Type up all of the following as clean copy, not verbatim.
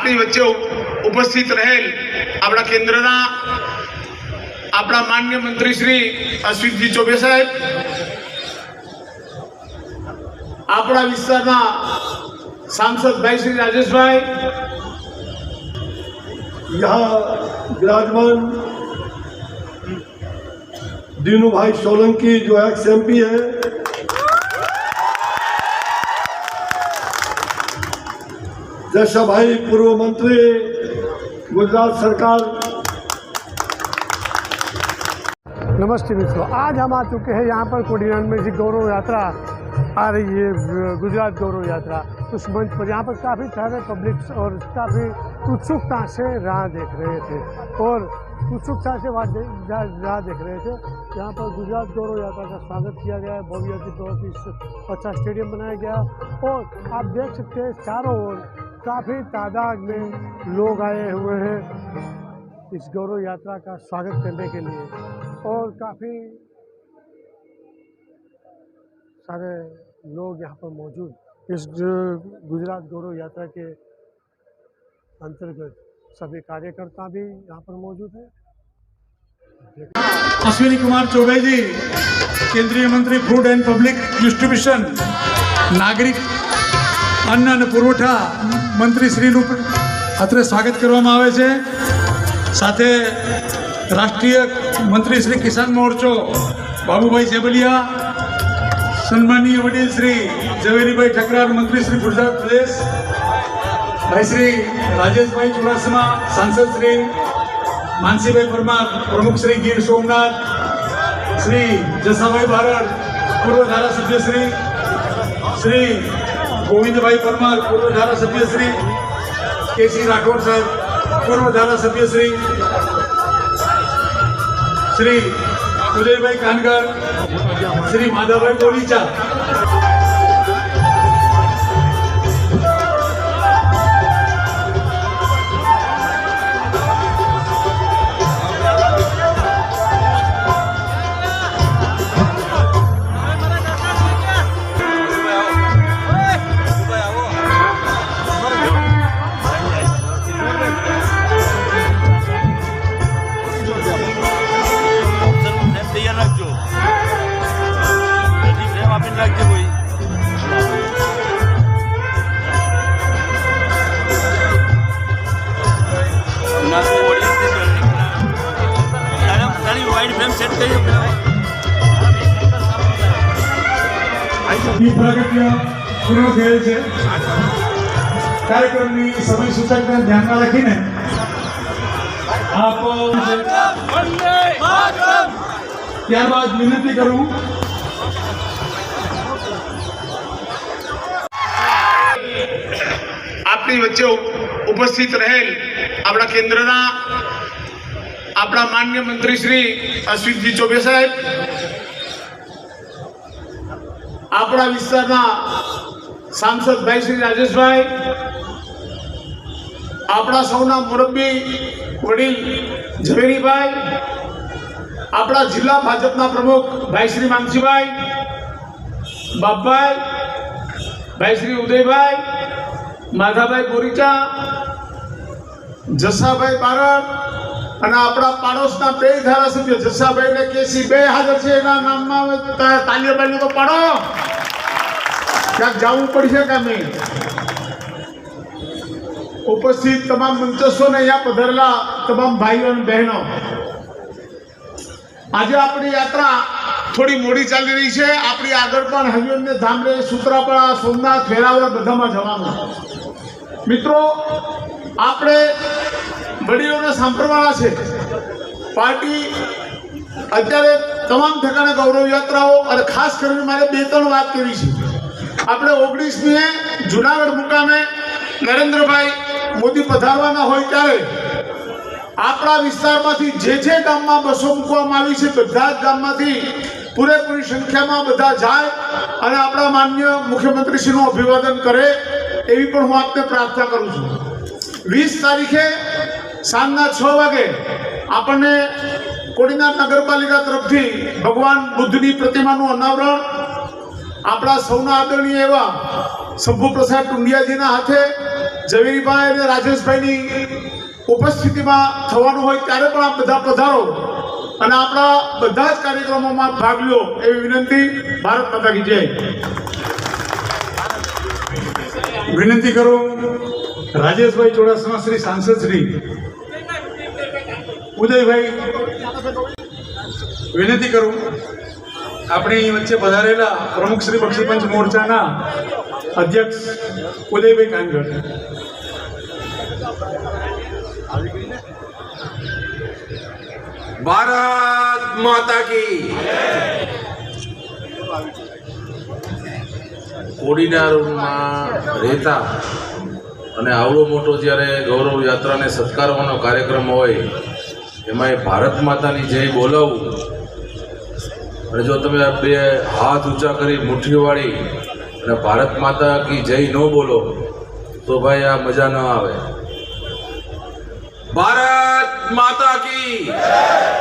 આપણી વચ્ચે ઉપસ્થિત રહેલ આપણા કેન્દ્રના આપણા માન્ય મંત્રી શ્રી અશ્વિનજી ચૌબે સાહેબ, આપણા વિસ્તારના सांसद भाई श्री राजेश भाई, यहाँ विराजमान दीनू भाई सोलंकी जो एक्स MP है, जैसा भाई पूर्व मंत्री गुजरात सरकार। नमस्ते मित्रों, आज हम आ चुके हैं यहाँ पर कोडीनार में गौरव यात्रा आ रही है, गुजरात गौरव यात्रा। उस मंच पर यहाँ पर काफ़ी सारे पब्लिक्स और काफ़ी उत्सुकता से राह देख रहे थे और उत्सुकता से राह देख रहे थे। यहाँ पर गुजरात गौरव यात्रा का स्वागत किया गया है, भव्य बहुत ही अच्छा स्टेडियम बनाया गया और आप देख सकते हैं चारों ओर काफ़ी तादाद में लोग आए हुए हैं इस गौरव यात्रा का स्वागत करने के लिए और काफ़ी सारे लोग यहाँ पर मौजूद इस गुजरात गौरव यात्रा के अंतर्गत सभी कार्यकर्ता भी यहाँ पर मौजूद हैं। अश्विनी कुमार चौबे जी, केंद्रीय मंत्री फूड एंड पब्लिक डिस्ट्रीब्यूशन, नागरिक अन्न અને પુરવઠા મંત્રી શ્રીનું અત્રે સ્વાગત કરવામાં આવે છે। સાથે રાષ્ટ્રીય મંત્રી શ્રી કિસાન મોરચો બાબુભાઈ સેબલિયા, સન્માનીય વડીલ શ્રી ઝવેરીભાઈ ઠકરાર, મંત્રી શ્રી ગુજરાત પ્રદેશ, ભાઈ શ્રી રાજેશભાઈ ચુડાસમા, સાંસદ શ્રી માનસીભાઈ પરમાર, પ્રમુખ શ્રી ગીર સોમનાથ, શ્રી જસાભાઈ બારડ, પૂર્વ ધારાસભ્ય શ્રી गोविंदभाई परमार, पूर्व धारासभ्य श्री केसी राठौड़ साहब, पूर्व धारासभ्य श्री उदयभाई कानगर, श्री माधवभाई बोलीचा, પૂર્ણ થયેલ છે। કાર્યક્રમની સમય સૂચકને ધ્યાનમાં રાખીને આપ ત્યારબાદ વિનંતી કરું આપણી વચ્ચે ઉપસ્થિત રહેલ આપણા કેન્દ્રના આપણા માન્ય મંત્રી શ્રી અશ્વિનજી ચૌબે સાહેબ, આપણા વિસ્તારના सांसद भाई श्री राजेश भाई, આપણા સૌના મુરબ્બી વડીલ ઝવેરી ભાઈ, આપણા જિલ્લા ભાજપના પ્રમુખ ભાઈ શ્રી માનસીભાઈ, બાપભાઈ, ભાઈ શ્રી ઉદયભાઈ, માધાભાઈ બોરીચા, જસાભાઈ બારડ અને આપણા પાડોશના બે ધારાસભ્ય જસાભાઈ ને કેસી બે હાજર છે। એના નામમાં તાલીઓ બાલીઓ તો પાડો, क्या जाऊँ पड़े का मैं उपस्थित तमाम मंचस्व ने यहाँ पधरेला तमाम भाईओ और बहनों, आज अपनी यात्रा थोड़ी मोड़ी चाली रही है। अपनी आगे पण हरिओम ने धामरे, सूत्रापड़ा, सोमनाथ, वेरावळ बधामां जवानुं। मित्रों, आपणे वडीलोने सांभळवाना छे। पार्टी अत्यारे तमाम ठिकाणे गौरव यात्राओ और खास करीने मारे बे त्रण वात करवी छे। આપણે 19મીએ જુનાગઢ મુકામે નરેન્દ્રભાઈ મોદી પધારવાના હોય ત્યારે આપણા વિસ્તારમાંથી જે ગામમાં બસો મૂકવામાં આવી છે બધા જ ગામમાંથી પૂરેપૂરી સંખ્યામાં બધા જાય અને આપણા માન્ય મુખ્યમંત્રીશ્રીનું અભિવાદન કરે એવી પણ હું આપને પ્રાર્થના કરું છું। 20 તારીખે સાંજના 6 વાગે આપણને કોડીનાર નગરપાલિકા તરફથી ભગવાન બુદ્ધની પ્રતિમાનું અનાવરણ આપણા સૌના આદરણીય એવા શંભુ પ્રસાદ ટુંડિયાજીના હાથે ઝવેરીભાઈ અને રાજેશભાઈની ઉપસ્થિતિમાં થવાનું હોય ત્યારે પણ આપ બધા પધારો અને આપણા બધા જ કાર્યક્રમોમાં ભાગ લો એવી વિનંતી. ભારત માતા કી જય. વિનંતી કરું રાજેશભાઈ ચુડાસમા શ્રી સાંસદ શ્રી ઉદયભાઈ, વિનંતી કરું આપણી વચ્ચે પધારેલા પ્રમુખ શ્રી બક્ષીપંચ મોરચાના અધ્યક્ષ ઉદયભાઈ કાનગડ. ભારત માતા કી. કોડીનારમાં રહેતા અને આવડો મોટો જ્યારે ગૌરવ યાત્રાને સત્કારવાનો કાર્યક્રમ હોય એમાં એ ભારત માતાની જય બોલાવું અને જો તમે બે હાથ ઊંચા કરી મુઠ્ઠી વાળી અને ભારત માતા કી જય ન બોલો તો ભાઈ આ મજા ન આવે. ભારત માતા કી,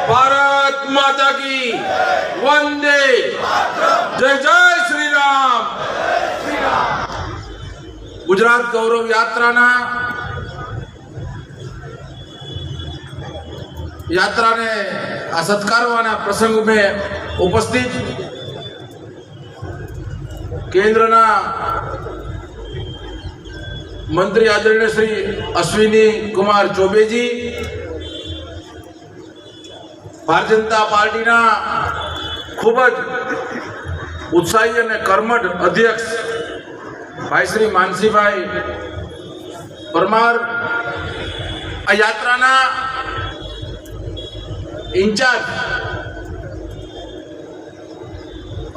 ભારત માતા કી, વંદે જય જય શ્રી રામ. ગુજરાત ગૌરવ યાત્રાને આ સત્કારવાના પ્રસંગ મેં ઉપસ્થિત કેન્દ્રના મંત્રી આદરણીય શ્રી અશ્વિની કુમાર ચૌબેજી, ભારતીય જનતા પાર્ટીના ખૂબ જ ઉત્સાહી અને કર્મઠ અધ્યક્ષ ભાઈ શ્રી માનસીભાઈ પરમાર, આ યાત્રાના ઇન્ચાર્જ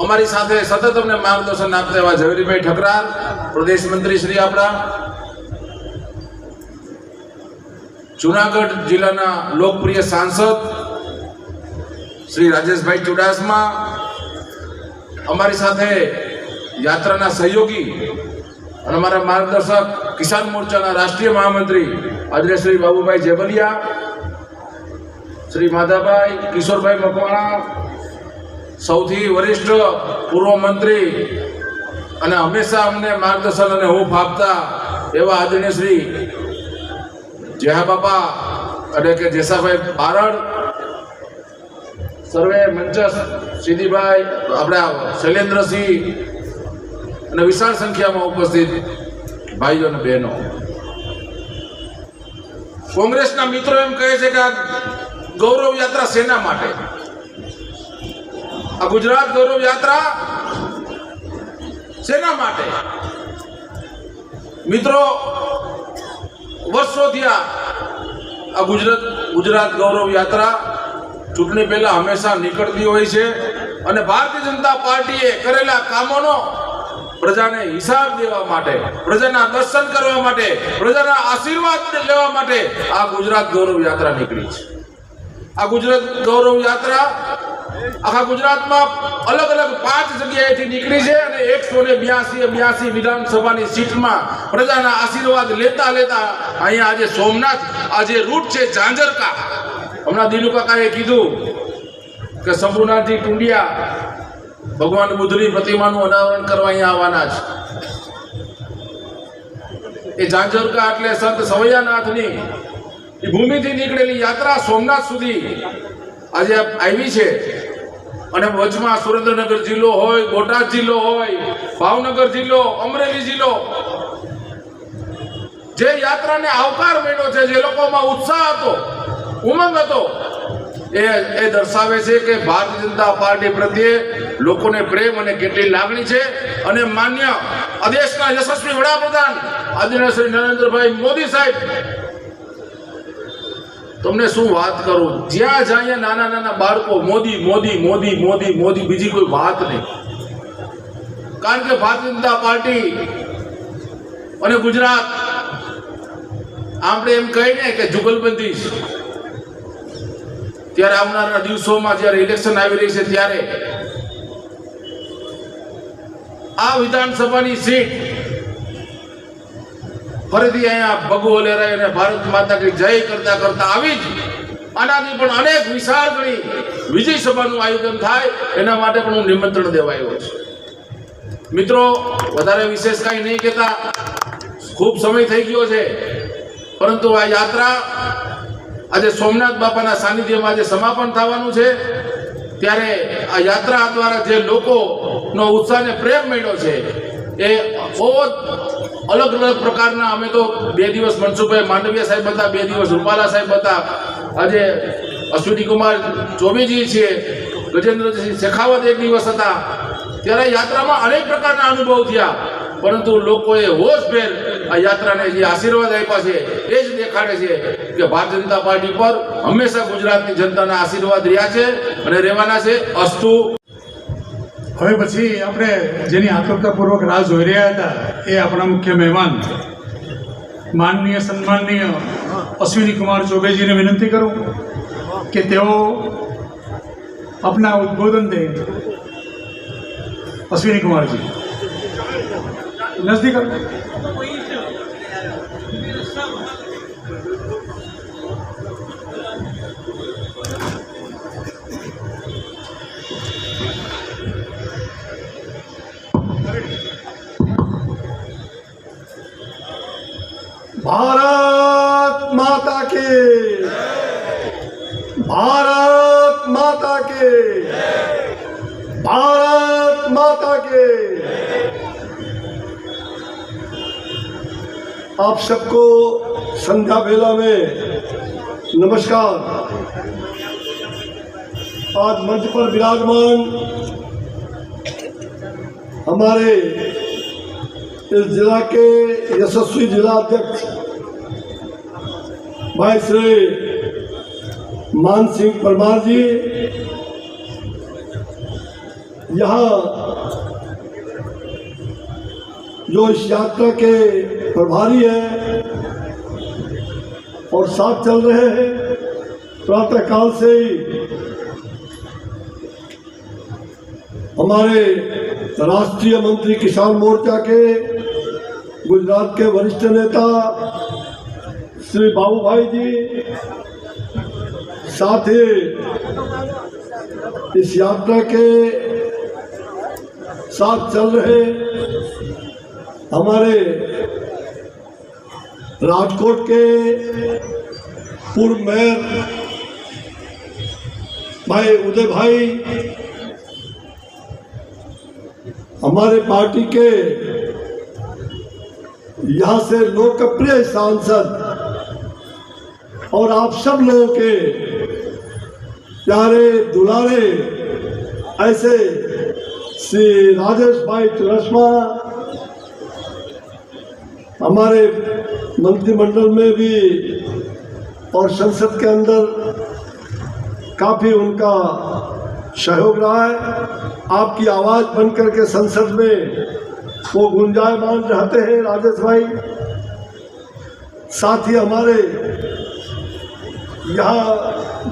અમારી સાથે સતત અમને માર્ગદર્શન આપતા એવા ઝવેરીભાઈ ઠકરાર, પ્રદેશ મંત્રી શ્રી આપણા, જુનાગઢ જિલ્લાના લોકપ્રિય સાંસદ શ્રી રાજેશભાઈ ચુડાસમા, અમારી સાથે યાત્રાના સહયોગી અને અમારા માર્ગદર્શક કિસાન મોરચાના રાષ્ટ્રીય મહામંત્રી આદરણીય શ્રી બાબુભાઈ જેબલિયા, શ્રી માધાભાઈ કિશોરભાઈ મકવાણા, સૌથી વરિષ્ઠ પૂર્વ મંત્રી અને હંમેશા અમને માર્ગદર્શન અને હૂંફ આપતા એવા આદરણીય શ્રી જેહા બાપા એટલે કે જેસાભાઈ બારડ, સર્વે મંચ સિદ્ધિભાઈ, આપણા શૈલેન્દ્રસિંહ અને વિશાળ સંખ્યામાં ઉપસ્થિત ભાઈઓ અને બહેનો. કોંગ્રેસના મિત્રો એમ કહે છે કે આ ગૌરવ યાત્રા શેના માટે? આ ગુજરાત ગૌરવ યાત્રા શેના માટે? મિત્રો, વર્ષોથી આ ગુજરાત ગૌરવ યાત્રા ચૂંટણી પહેલા હંમેશા નીકળતી હોય છે અને ભારતીય જનતા પાર્ટીએ કરેલા કામોનો પ્રજાને હિસાબ દેવા માટે, પ્રજાના દર્શન કરવા માટે, પ્રજાના આશીર્વાદ લેવા માટે આ ગુજરાત ગૌરવ યાત્રા નીકળી છે. આ ગુજરાત ગૌરવ યાત્રા આખા ગુજરાતમાં અલગ અલગ 5 જગ્યાએથી નીકળી છે અને 182 વિધાનસભાની સીટમાં પ્રજાના આશીર્વાદ લેતા લેતા અહીંયા આજે સોમનાથ, આજે રૂટ છે ઝાંઝરકા. હમણાં દિનુ કાકાએ કીધું કે શંભુનાથજી ટુંડિયા ભગવાન બુદ્ધની પ્રતિમાનું અનાવરણ કરવા અહીંયા આવવાના છે. એ ઝાંઝરકા એટલે સંત સવૈયાનાથની ભૂમિથી નીકળેલી યાત્રા સોમનાથ સુધી આજે આવી છે અને વચમાં સુરેન્દ્રનગર જિલ્લો હોય, બોટાદ જિલ્લો હોય, ભાવનગર જિલ્લો, અમરેલી જિલ્લો જે યાત્રાને આવકાર મળ્યો છે, જે લોકોમાં ઉત્સાહ હતો, ઉમંગ હતો, એ દર્શાવે છે કે ભારતીય જનતા પાર્ટી પ્રત્યે લોકોને પ્રેમ અને કેટલી લાગણી છે. અને માન્ય દેશના યશસ્વી વડાપ્રધાન આદરણીય શ્રી નરેન્દ્રભાઈ મોદી સાહેબ, તમને શું વાત કરું, જ્યાં જાય નાના નાના બાળકો મોદી મોદી મોદી મોદી મોદી, બીજી કોઈ વાત નહીં. કારણ કે ભારતીય જનતા પાર્ટી અને ગુજરાત આપણે એમ કહીને કે જુગલબંધી છે. ત્યારે આવનારા દિવસોમાં જ્યારે ઇલેક્શન આવી રહી છે ત્યારે આ વિધાનસભાની સીટ ફરીથી અહીંયા ભગવો લહેરાય અને ભારત માતા કી જય કરતા કરતા આવી જ આનાથી પણ અનેક વિશાળ ગણી વિજય સભાનું આયોજન થાય એના માટે પણ હું નિમંત્રણ દેવાયો છે. મિત્રો, વધારે વિશેષ કાંઈ નહીં કહેતા ખૂબ સમય થઈ ગયો છે, પરંતુ આ યાત્રા આજે સોમનાથ બાપાના સાનિધ્યમાં આજે સમાપન થવાનું છે। ત્યારે આ યાત્રા દ્વારા જે લોકોનો ઉત્સાહ અને પ્રેમ મળ્યો છે એ બહુ અલગ અલગ પ્રકારના। અમે તો 2 દિવસ મનસુખભાઈ માંડવિયા સાહેબ હતા, 2 દિવસ રૂપાલા સાહેબ હતા, આજે અશ્વિની કુમાર ચૌબેજી છે, ગજેન્દ્રસિંહ શેખાવત 1 દિવસ હતા। ત્યારે યાત્રામાં અનેક પ્રકારના અનુભવ થયા, પરંતુ લોકોએ હોશભેર આ યાત્રાને જે આશીર્વાદ આપ્યા છે એ જ દેખાડે છે કે ભારતીય જનતા પાર્ટી પર હંમેશા ગુજરાતની જનતાના આશીર્વાદ રહ્યા છે અને રહેવાના છે। અસ્તુ। હવે પછી આપણે જેની આતુરતાપૂર્વક રાહ જોઈ રહ્યા હતા એ આપણા મુખ્ય મહેમાન માનનીય સન્માનનીય અશ્વિની કુમાર ચૌબેજીને વિનંતી કરું કે તેઓ अपना उद्बोधन दें। अश्विनी कुमार जी नजदीक। भारत माता की, भारत माता के, भारत माता के। आप सबको संध्या बेला में नमस्कार। आज मंच पर विराजमान हमारे इस जिला के यशस्वी जिला अध्यक्ष भाई श्री मान सिंह परमार जी, यहाँ जो इस यात्रा के प्रभारी हैं और साथ चल रहे हैं प्रातःकाल से ही हमारे राष्ट्रीय मंत्री किसान मोर्चा के गुजरात के वरिष्ठ नेता श्री बाबू भाई जी, साथ ही इस यात्रा के साथ चल रहे हमारे राजकोट के पूर्व मेयर भाई उदय भाई, हमारे पार्टी के यहाँ से लोकप्रिय सांसद और आप सब लोगों के प्यारे दुलारे ऐसे श्री राजेश भाई चुरस्मा, हमारे मंत्रिमंडल में भी और संसद के अंदर काफ़ी उनका सहयोग रहा है। आपकी आवाज़ बन करके संसद में वो गुंजायमान रहते हैं राजेश भाई। साथ ही हमारे यहाँ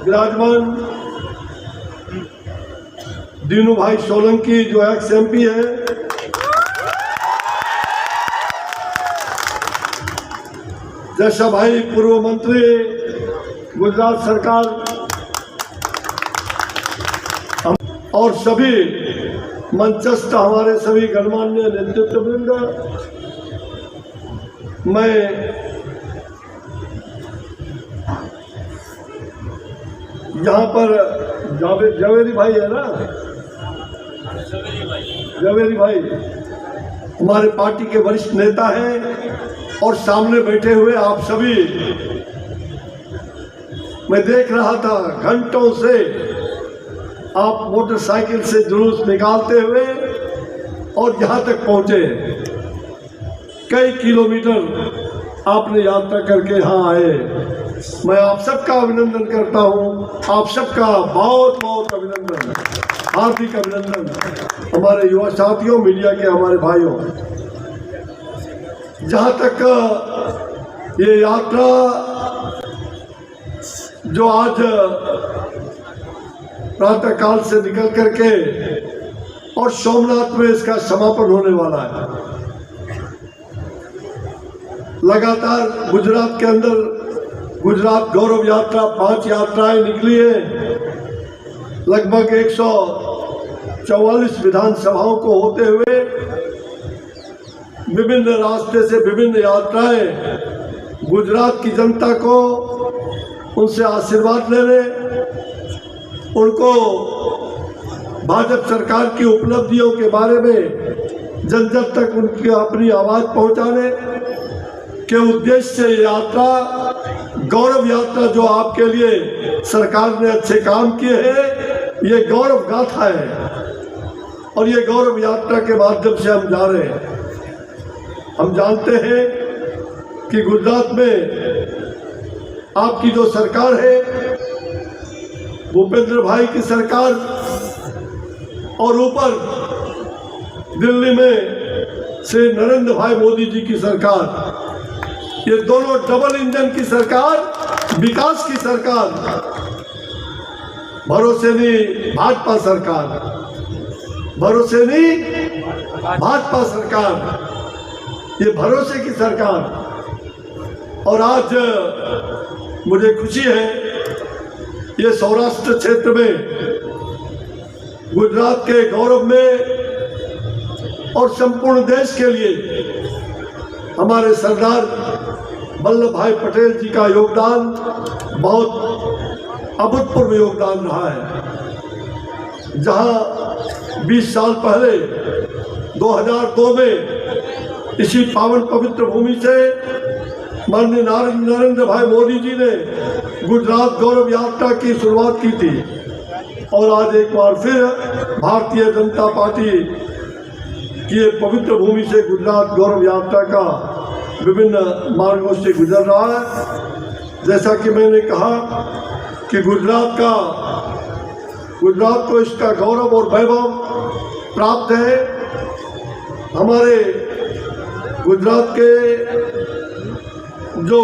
विराजमान दीनू भाई सोलंकी जो एक्स MP है, जैसा भाई पूर्व मंत्री गुजरात सरकार और सभी मंचस्थ हमारे सभी गणमान्य नेतृत्ववृंद, मैं यहाँ पर जवेरी भाई है ना, जवेरी भाई हमारे पार्टी के वरिष्ठ नेता हैं और सामने बैठे हुए आप सभी, मैं देख रहा था घंटों से आप मोटरसाइकिल से जुलूस निकालते हुए और यहाँ तक पहुँचे। कई किलोमीटर आपने यात्रा करके यहाँ आए। मैं आप सबका अभिनंदन करता हूँ, आप सबका बहुत बहुत अभिनंदन, हार्दिक अभिनंदन। हमारे युवा साथियों, मीडिया के हमारे भाइयों, जहाँ तक ये यात्रा जो आज प्रातःकाल से निकल करके और सोमनाथ में इसका समापन होने वाला है। लगातार गुजरात के अंदर गुजरात गौरव यात्रा 5 यात्राएं निकली है। लगभग 144 विधानसभाओं को होते हुए विभिन्न रास्ते से विभिन्न यात्राएं गुजरात की जनता को उनसे आशीर्वाद लेने, उनको भाजपा सरकार की उपलब्धियों के बारे में जन जन तक उनकी अपनी आवाज़ पहुंचाने के उद्देश्य से ये यात्रा, गौरव यात्रा जो आपके लिए सरकार ने अच्छे काम किए हैं, ये गौरव गाथा है। और ये गौरव यात्रा के माध्यम से हम जा रहे हैं। हम जानते हैं कि गुजरात में आपकी जो सरकार है, भूपेंद्र भाई की सरकार, और ऊपर दिल्ली में श्री नरेंद्र भाई मोदी जी की सरकार, ये दोनों डबल इंजन की सरकार, विकास की सरकार, भरोसे नहीं भाजपा सरकार, भरोसे नहीं भाजपा सरकार, ये भरोसे की सरकार। और आज मुझे खुशी है, ये सौराष्ट्र क्षेत्र में, गुजरात के गौरव में और संपूर्ण देश के लिए हमारे सरदार वल्लभ भाई पटेल जी का योगदान बहुत अभूतपूर्व योगदान रहा है। जहां 20 साल पहले 2002 में इसी पावन पवित्र भूमि से माननीय नरेंद्र भाई मोदी जी ने गुजरात गौरव यात्रा की शुरुआत की थी, और आज एक बार फिर भारतीय जनता पार्टी की ये पवित्र भूमि से गुजरात गौरव यात्रा का विभिन्न मार्गों से गुजर रहा है। जैसा कि मैंने कहा कि गुजरात को इसका गौरव और वैभव प्राप्त है। हमारे गुजरात के जो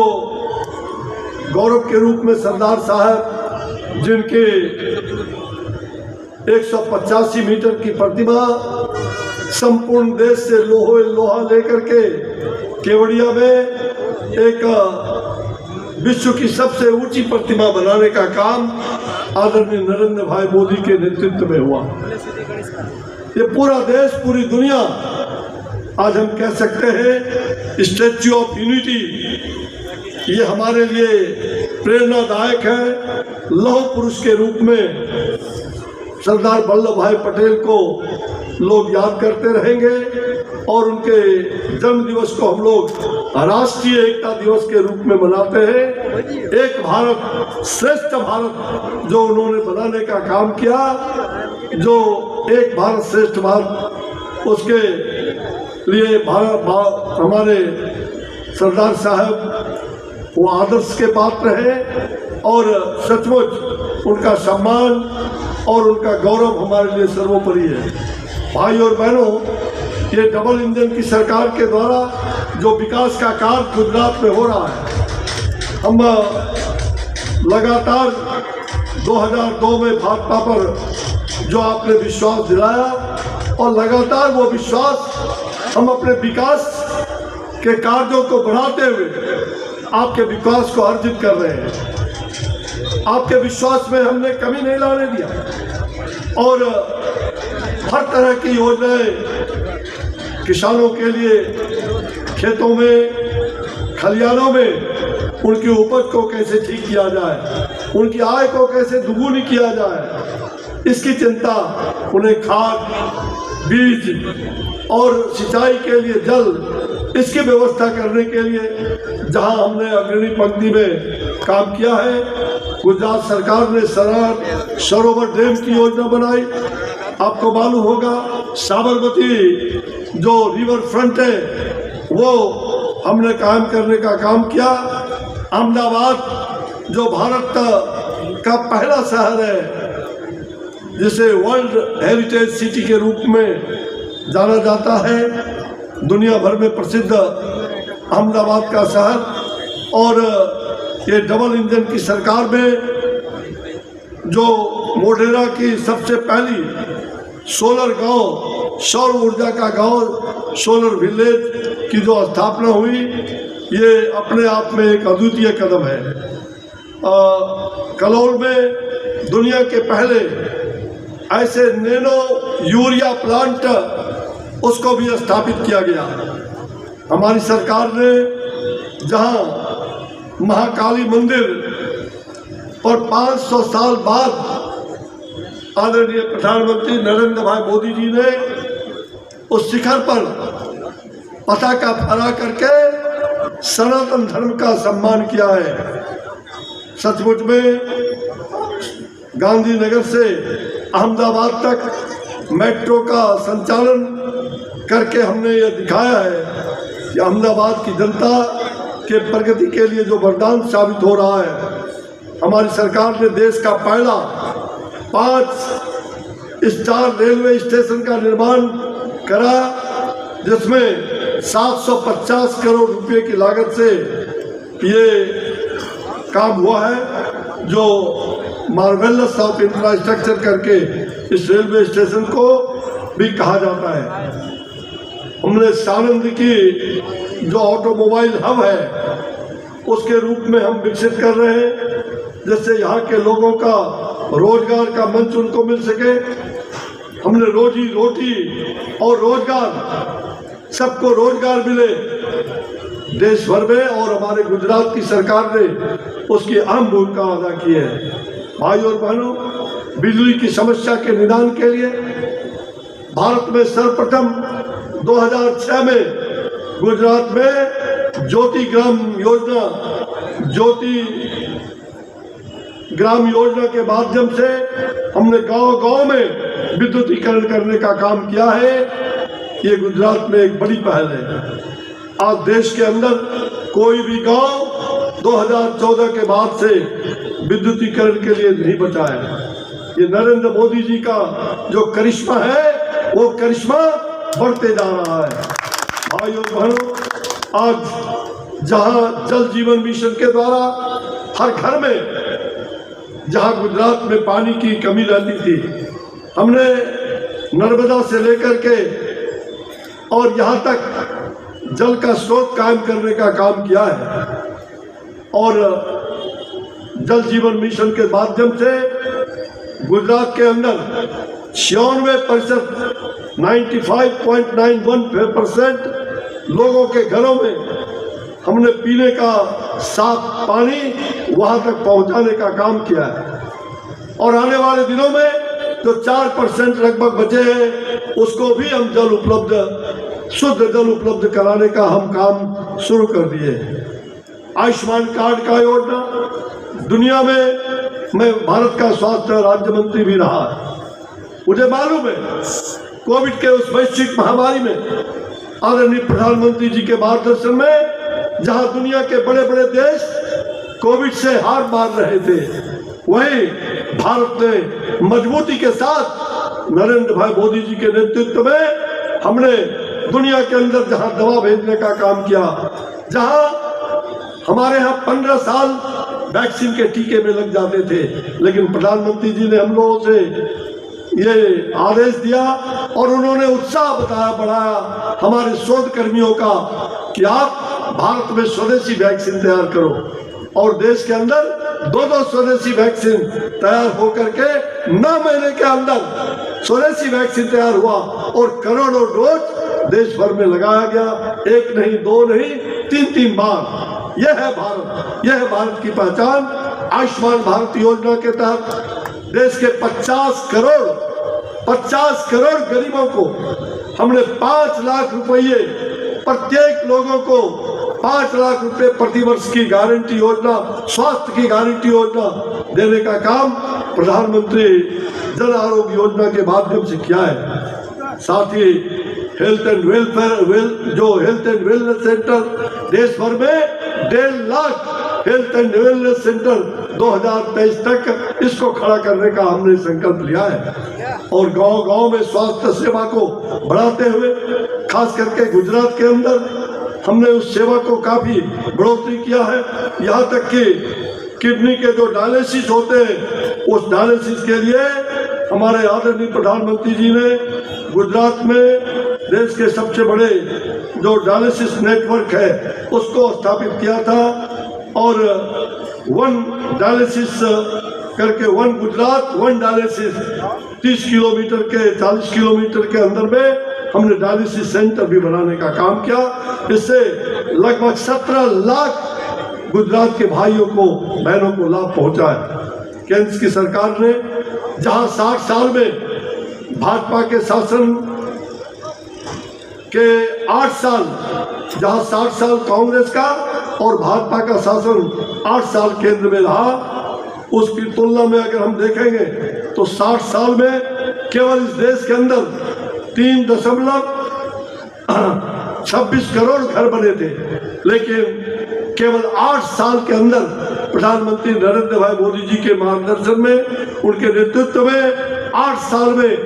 गौरव के रूप में सरदार साहब, जिनके 185 मीटर की प्रतिमा संपूर्ण देश से लोहा लेकर के केवड़िया में एक विश्व की सबसे ऊंची प्रतिमा बनाने का काम आदरणीय नरेंद्र भाई मोदी के नेतृत्व में हुआ। ये पूरा देश, पूरी दुनिया, आज हम कह सकते हैं स्टैच्यू ऑफ यूनिटी, ये हमारे लिए प्रेरणादायक है। लौह पुरुष के रूप में सरदार वल्लभ भाई पटेल को लोग याद करते रहेंगे, और उनके जन्म दिवस को हम लोग राष्ट्रीय एकता दिवस के रूप में मनाते हैं। एक भारत श्रेष्ठ भारत जो उन्होंने बनाने का काम किया, जो एक भारत श्रेष्ठ भारत, उसके लिए हमारे सरदार साहब वो आदर्श के पात्र हैं, और सचमुच उनका सम्मान और उनका गौरव हमारे लिए सर्वोपरि है। भाई और बहनों, ये डबल इंजन की सरकार के द्वारा जो विकास का कार्य गुजरात में हो रहा है, हम लगातार 2002 में भाजपा पर जो आपने विश्वास दिलाया, और लगातार वो विश्वास हम अपने विकास के कार्यों को बढ़ाते हुए आपके विकास को अर्जित कर रहे हैं। आपके विश्वास में हमने कमी नहीं लाने दिया, और हर तरह की योजनाएं किसानों के लिए खेतों में, खलिहानों में उनकी उपज को कैसे ठीक किया जाए, उनकी आय को कैसे दुगुनी किया जाए, इसकी चिंता, उन्हें खाद, बीज और सिंचाई के लिए जल, इसकी व्यवस्था करने के लिए जहां हमने अग्रणी पंक्ति में काम किया है। गुजरात सरकार ने सरोवर डैम की योजना बनाई। आपको मालूम होगा, साबरमती जो रिवर फ्रंट है वो हमने कायम करने का काम किया। अहमदाबाद जो भारत का पहला शहर है, जिसे वर्ल्ड हेरिटेज सिटी के रूप में जाना जाता है, दुनिया भर में प्रसिद्ध अहमदाबाद का शहर, और ये डबल इंजन की सरकार में जो मोढेरा की सबसे पहली सोलर गांव, सौर ऊर्जा का गांव, सोलर विलेज की जो स्थापना हुई, ये अपने आप में एक अद्वितीय कदम है। कलौल में दुनिया के पहले ऐसे नैनो यूरिया प्लांट उसको भी स्थापित किया गया। हमारी सरकार ने जहां महाकाली मंदिर पर 500 साल बाद आदरणीय प्रधानमंत्री नरेंद्र भाई मोदी जी ने उस शिखर पर पताका फहरा करके सनातन धर्म का सम्मान किया है। सचमुच में गांधीनगर से अहमदाबाद तक मेट्रो का संचालन करके हमने ये दिखाया है कि अहमदाबाद की जनता के प्रगति के लिए जो वरदान साबित हो रहा है। हमारी सरकार ने देश का पहला 5 स्टार रेलवे स्टेशन का निर्माण करा, जिसमें 750 करोड़ रुपए की लागत से ये काम हुआ है, जो मार्वेलस ऑफ इंफ्रास्ट्रक्चर करके इस रेलवे स्टेशन को भी कहा जाता है। हमने सानंद की जो ऑटोमोबाइल हब है उसके रूप में हम विकसित कर रहे हैं, जिससे यहाँ के लोगों का रोजगार का मंच उनको मिल सके। हमने रोजी रोटी और रोजगार, सबको रोजगार मिले देश भर में, और हमारे गुजरात की सरकार ने उसकी अहम भूमिका अदा की है। भाई और बहनों, बिजली की समस्या के निदान के लिए भारत में सर्वप्रथम 2006 में गुजरात में ज्योति ग्राम योजना के माध्यम से हमने गांव-गांव में विद्युतीकरण करने का काम किया है। ये गुजरात में एक बड़ी पहल है। आज देश के अंदर कोई भी गांव 2014 के बाद से विद्युतीकरण के लिए नहीं बचा है। ये नरेंद्र मोदी जी का जो करिश्मा है, वो करिश्मा बढ़ते जा रहा है। भाई और बहनों, आज जहां जल जीवन मिशन के द्वारा हर घर में, जहां गुजरात में पानी की कमी रहती थी, हमने नर्मदा से लेकर के और यहां तक जल का स्रोत कायम करने का काम किया है। और जल जीवन मिशन के माध्यम से गुजरात के अंदर 96% 95.91% लोगों के घरों में हमने पीने का साफ पानी वहां तक पहुंचाने का काम किया है। और आने वाले दिनों में जो 4% लगभग बचे हैं, उसको भी हम शुद्ध जल उपलब्ध कराने का हम काम शुरू कर दिए। आयुष्मान कार्ड का योजना, दुनिया में मैं भारत का स्वास्थ्य राज्य मंत्री भी रहा। मुझे मालूम है कोविड के उस वैश्विक महामारी में आदरणीय प्रधानमंत्री जी के मार्गदर्शन में जहां दुनिया के बड़े बड़े देश कोविड से हार मान रहे थे, वहीं भारत ने मजबूती के साथ नरेंद्र भाई मोदी जी के नेतृत्व में हमने दुनिया के अंदर जहां दवा भेजने का काम किया, जहां हमारे यहाँ 15 साल वैक्सीन के टीके में लग जाते थे, लेकिन प्रधानमंत्री जी ने हम लोगों से ये आदेश दिया और उन्होंने उत्साह बढ़ाया हमारे शोध कर्मियों का कि आप भारत में स्वदेशी वैक्सीन तैयार करो। और देश के अंदर 2 स्वदेशी वैक्सीन तैयार होकर के 9 महीने के अंदर स्वदेशी वैक्सीन तैयार हुआ और करोड़ों डोज देश भर में लगाया गया। 1 नहीं, 2 नहीं, 3 बार। यह है भारत, यह है भारत की पहचान। आयुष्मान भारत योजना के तहत देश के 50 करोड़ गरीबों को हमने 5 लाख रुपये, प्रत्येक लोगों को 5 लाख रुपए प्रतिवर्ष की गारंटी योजना, स्वास्थ्य की गारंटी योजना देने का काम प्रधानमंत्री जन आरोग्य योजना के माध्यम से किया है। साथ ही हेल्थ एंड वेलनेस सेंटर देश भर में 1.5 lakh health and wellness centre 2023 तक इसको खड़ा करने का हमने संकल्प लिया है। और गांव-गांव में स्वास्थ्य सेवा को बढ़ाते हुए, खास करके गुजरात के अंदर हमने उस सेवा को काफी बढ़ोतरी किया है। यहाँ तक कि किडनी के जो डायलिसिस होते हैं, उस डायलिसिस के लिए हमारे आदरणीय प्रधानमंत्री जी ने गुजरात में देश के सबसे बड़े जो डायलिसिस नेटवर्क है उसको स्थापित किया था। और 1 डायलिसिस करके 1 गुजरात 1 डायलिसिस 30 किलोमीटर के 40 किलोमीटर के अंदर में हमने डायलिसिस सेंटर भी बनाने का काम किया। इससे लगभग 17 लाख गुजरात के भाइयों को बहनों को लाभ पहुंचा है। केंद्र की सरकार ने जहां 60 साल में भाजपा के शासन के 8 साल, जहां 60 साल कांग्रेस का और भाजपा का शासन 8 साल केंद्र में रहा, उसकी तुलना में अगर हम देखेंगे तो 60 साल में केवल इस देश के अंदर 3.26 करोड़ घर बने थे, लेकिन केवल 8 साल के अंदर प्रधानमंत्री नरेंद्र भाई मोदी जी के मार्गदर्शन में, उनके नेतृत्व में 8 साल में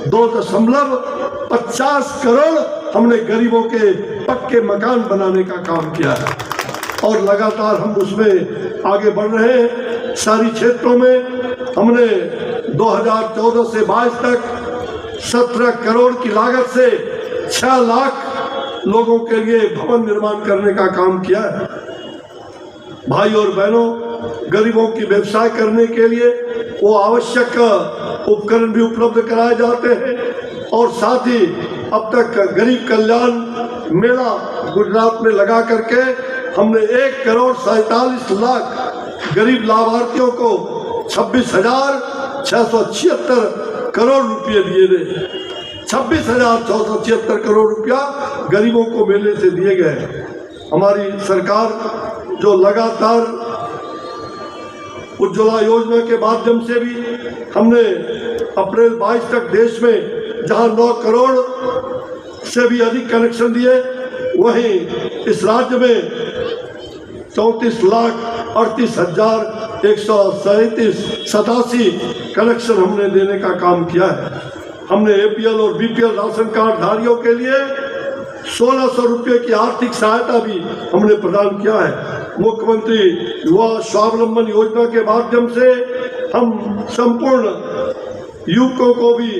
2.50 करोड़ हमने गरीबों के पक्के मकान बनाने का काम किया है और लगातार हम उसमें आगे बढ़ रहे हैं। सारी क्षेत्रों में हमने 2014 से 22 तक 17 करोड़ की लागत से 6 लाख लोगों के लिए भवन निर्माण करने का काम किया है। भाई और बहनों, गरीबों की व्यवसाय करने के लिए वो आवश्यक उपकरण भी उपलब्ध कराए जाते हैं और साथ ही अब तक गरीब कल्याण मेला गुजरात में लगा करके हमने 1.47 करोड़ गरीब लाभार्थियों को 26,676 करोड़ रुपये दिए गए। 26,676 करोड़ रुपया गरीबों को मेले से दिए गए। हमारी सरकार जो लगातार उज्ज्वला योजना के माध्यम से भी हमने अप्रैल 22 तक देश में जहां 9 करोड़ से भी अधिक कनेक्शन दिए, वहीं इस राज्य में 34,38,187 कनेक्शन हमने देने का काम किया है। हमने APL और BPL राशन कार्ड धारियों के लिए 1,600 रुपये की आर्थिक सहायता भी हमने प्रदान किया है। मुख्यमंत्री युवा स्वावलंबन योजना के माध्यम से हम संपूर्ण युवकों को भी,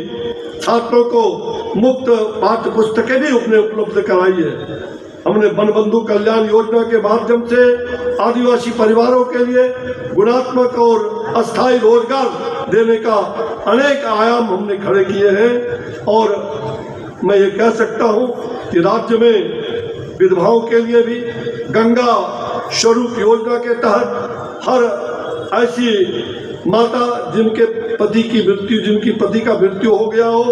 छात्रों को मुफ्त पाठ्य पुस्तकें भी उपलब्ध कराई है। हमने बनबंधु कल्याण योजना के माध्यम से आदिवासी परिवारों के लिए गुणात्मक और अस्थायी रोजगार देने का अनेक आयाम हमने खड़े किए हैं और मैं ये कह सकता हूँ कि राज्य में विधवाओं के लिए भी गंगा स्वरूप योजना के तहत हर ऐसी माता जिनके पति का मृत्यु हो गया हो,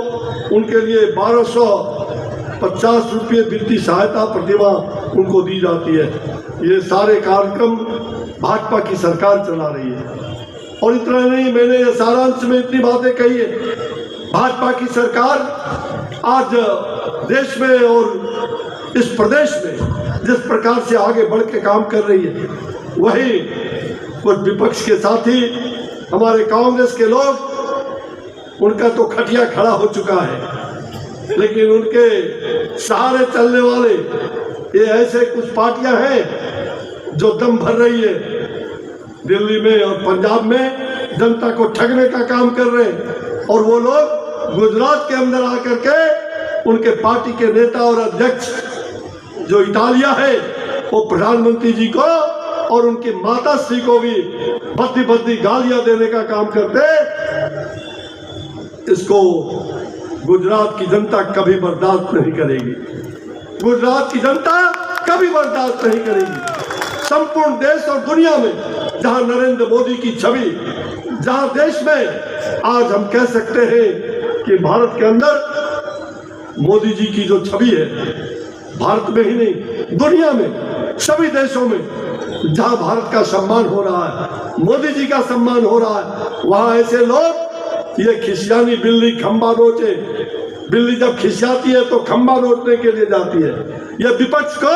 उनके लिए 1250 रुपये वित्तीय सहायता प्रतिमाह उनको दी जाती है। ये सारे कार्यक्रम भाजपा की सरकार चला रही है। और इतना नहीं, मैंने ये सारांश में इतनी बातें कही है। भाजपा की सरकार आज देश में और इस प्रदेश में जिस प्रकार से आगे बढ़ के काम कर रही है, वही कुछ विपक्ष के साथी हमारे कांग्रेस के लोग, उनका तो खटिया खड़ा हो चुका है, लेकिन उनके सहारे चलने वाले ये ऐसे कुछ पार्टियां हैं जो दम भर रही है, दिल्ली में और पंजाब में जनता को ठगने का काम कर रहे हैं, और वो लोग गुजरात के अंदर आकर के उनके पार्टी के नेता और अध्यक्ष जो इटालिया है, वो प्रधानमंत्री जी को और उनकी माता श्री को भी भद्दी गालियां देने का काम करते। इसको गुजरात की जनता कभी बर्दाश्त नहीं करेगी। गुजरात की जनता कभी बर्दाश्त नहीं करेगी। संपूर्ण देश और दुनिया में जहां नरेंद्र मोदी की छवि, जहां देश में आज हम कह सकते हैं कि भारत के अंदर मोदी जी की जो छवि है, भारत में ही नहीं दुनिया में सभी देशों में जहां भारत का सम्मान हो रहा है, मोदी जी का सम्मान हो रहा है, वहां ऐसे लोग ये खिसियानी बिल्ली खंबा नोचे, बिल्ली जब खिसियाती है तो खंबा नोचने के लिए जाती है। ये विपक्ष को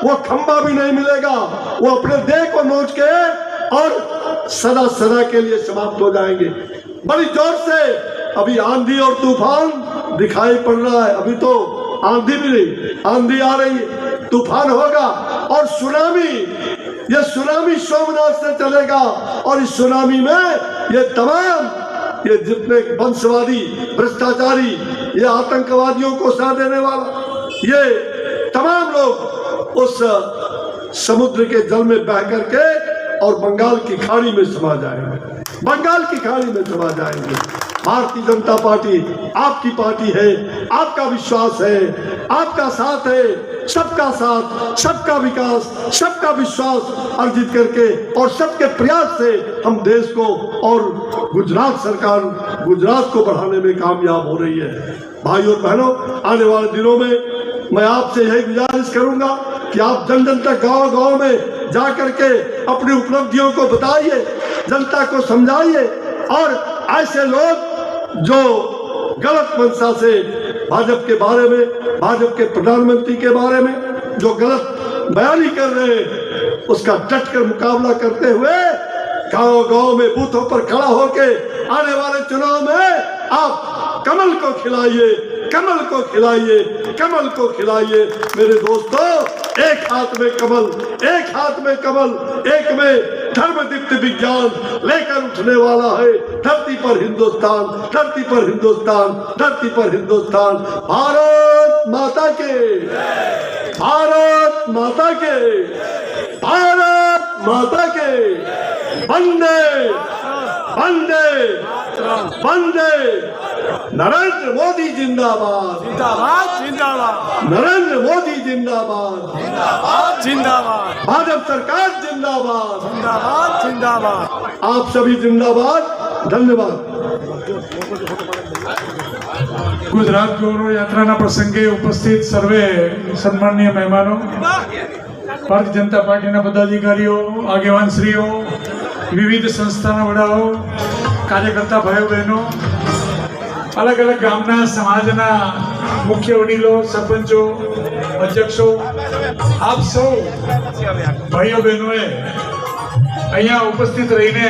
वो खंबा भी नहीं मिलेगा, वो अपने देह को नोच के और सदा के लिए समाप्त हो जाएंगे। बड़ी जोर से अभी आंधी और तूफान दिखाई पड़ रहा है। अभी तो आंधी भी नहीं, आंधी आ रही है, तूफान होगा और सुनामी, ये सुनामी सोमनाथ से चलेगा और इस सुनामी में ये जितने वंशवादी, भ्रष्टाचारी, ये आतंकवादियों को साथ देने वाला, ये तमाम लोग उस समुद्र के जल में बह करके और बंगाल की खाड़ी में समा जाएंगे, बंगाल की खाड़ी में समा जाएंगे। भारतीय जनता पार्टी आपकी पार्टी है, आपका विश्वास है, आपका साथ है। सबका साथ, सबका विकास, सबका विश्वास अर्जित करके और सबके प्रयास से हम देश को और गुजरात सरकार गुजरात को बढ़ाने में कामयाब हो रही है। भाइयों और बहनों, आने वाले दिनों में मैं आपसे यही गुजारिश करूंगा कि आप जन जन तक गाँव गाँव में जा करके अपनी उपलब्धियों को बताइए, जनता को समझाइए और ऐसे लोग जो गलत मंशा से भाजपा के बारे में, भाजपा के प्रधानमंत्री के बारे में जो गलत बयानी कर रहे हैं, उसका डटकर मुकाबला करते हुए गांव गांव में बूथों पर खड़ा होके आने वाले चुनाव में आप कमल को खिलाइए, कमल को खिलाइए, कमल को खिलाइए। मेरे दोस्तों, एक हाथ में कमल, एक हाथ में कमल, एक में धर्मदीप्त विज्ञान लेकर उठने वाला है धरती पर हिंदुस्तान, धरती पर हिंदुस्तान, धरती पर हिंदुस्तान। भारत माता के, भारत माता के, भारत माता के। वंदे वंदे वंदे। नरेंद्र मोदी जिंदाबाद, जिंदाबाद जिंदाबाद नरेंद्र मोदी जिंदाबाद, जिंदाबाद जिंदाबाद भाजपा सरकार जिंदाबाद, जिंदाबाद जिंदाबाद। आप सभी जिंदाबाद। धन्यवाद। ગુજરાત ગૌરવ યાત્રાના પ્રસંગે ઉપસ્થિત સર્વે સન્માનીય મહેમાનો, ભારતીય જનતા પાર્ટીના પદાધિકારીઓ, આગેવાનશ્રીઓ, વિવિધ સંસ્થાના વડાઓ, કાર્યકર્તા ભાઈઓ બહેનો, અલગ અલગ ગામના સમાજના મુખ્ય વડીલો, સરપંચો, અધ્યક્ષો, આપ સૌ ભાઈઓ બહેનોએ અહીંયા ઉપસ્થિત રહીને